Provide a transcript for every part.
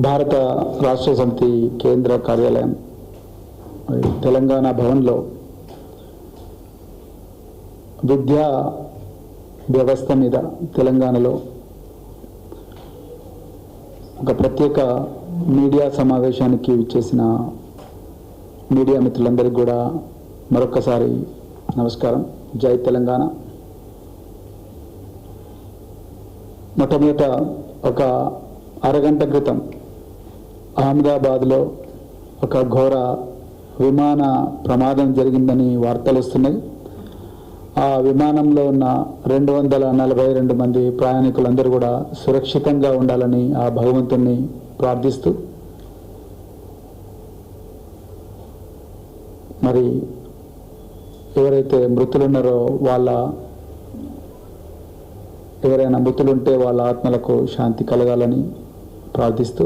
భారత రాష్ట్ర సమితి కేంద్ర కార్యాలయం తెలంగాణ భవన్లో విద్యా వ్యవస్థ మీద తెలంగాణలో ఒక ప్రత్యేక మీడియా సమావేశానికి విచ్చేసిన మీడియా మిత్రులందరికీ కూడా మరొకసారి నమస్కారం. జై తెలంగాణ. మొట్టమొదట ఒక అరగంట క్రితం అహ్మదాబాద్లో ఒక ఘోర విమాన ప్రమాదం జరిగిందని వార్తలు వస్తున్నాయి. ఆ విమానంలో ఉన్న 242 మంది ప్రయాణికులందరూ కూడా సురక్షితంగా ఉండాలని ఆ భగవంతుణ్ణి ప్రార్థిస్తూ, మరి ఎవరైతే మృతులున్నారో ఎవరైనా మృతులుంటే వాళ్ళ ఆత్మలకు శాంతి కలగాలని ప్రార్థిస్తూ,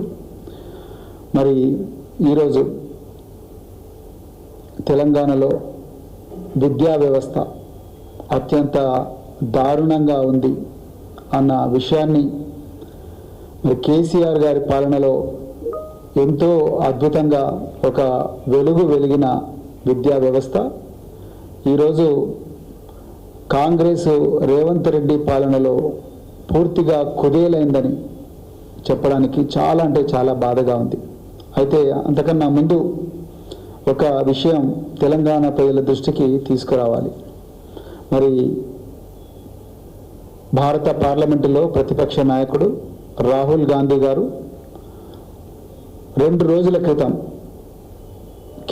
మరి ఈరోజు తెలంగాణలో విద్యా వ్యవస్థ అత్యంత దారుణంగా ఉంది అన్న విషయాన్ని మరి కేసీఆర్ గారి పాలనలో ఎంతో అద్భుతంగా ఒక వెలిగిన విద్యా వ్యవస్థ ఈరోజు కాంగ్రెస్ రేవంత్ రెడ్డి పాలనలో పూర్తిగా కుదేలైందని చెప్పడానికి చాలా అంటే చాలా బాధగా ఉంది. అయితే అంతకన్నా ముందు ఒక విషయం తెలంగాణ ప్రజల దృష్టికి తీసుకురావాలి. మరి భారత పార్లమెంటులో ప్రతిపక్ష నాయకుడు రాహుల్ గాంధీ గారు 2 రోజుల క్రితం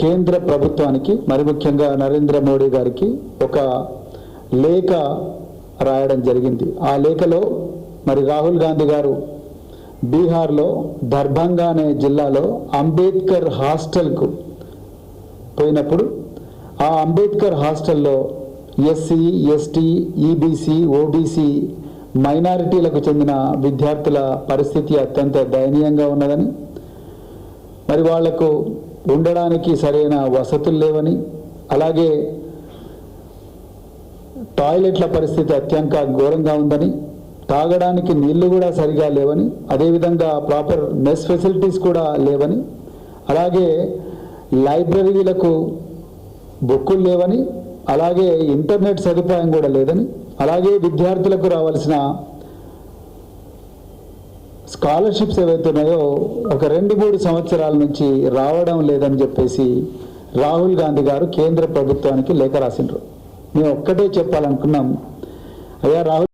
కేంద్ర ప్రభుత్వానికి, మరి ముఖ్యంగా నరేంద్ర మోడీ గారికి ఒక లేఖ రాయడం జరిగింది. ఆ లేఖలో మరి రాహుల్ గాంధీ గారు బీహార్లో దర్భంగా అనే జిల్లాలో అంబేద్కర్ హాస్టల్కు పోయినప్పుడు ఆ అంబేద్కర్ హాస్టల్లో ఎస్సీ, ఎస్టీ, ఈబీసీ, ఓబీసీ మైనారిటీలకు చెందిన విద్యార్థుల పరిస్థితి అత్యంత దయనీయంగా ఉన్నదని, మరి వాళ్లకు ఉండడానికి సరైన వసతులు లేవని, అలాగే టాయిలెట్ల పరిస్థితి అత్యంత ఘోరంగా ఉందని, తాగడానికి నీళ్లు కూడా సరిగా లేవని, అదేవిధంగా ప్రాపర్ మెస్ ఫెసిలిటీస్ కూడా లేవని, అలాగే లైబ్రరీలకు బుక్కులు లేవని, అలాగే ఇంటర్నెట్ సదుపాయం కూడా లేదని, అలాగే విద్యార్థులకు రావాల్సిన స్కాలర్షిప్స్ ఏవైతే ఉన్నాయో ఒక 2-3 సంవత్సరాల నుంచి రావడం లేదని చెప్పేసి రాహుల్ గాంధీ గారు కేంద్ర ప్రభుత్వానికి లేఖ రాసిండ్రు. మేము ఒక్కటే చెప్పాలనుకున్నాం, అయ్యా రాహుల్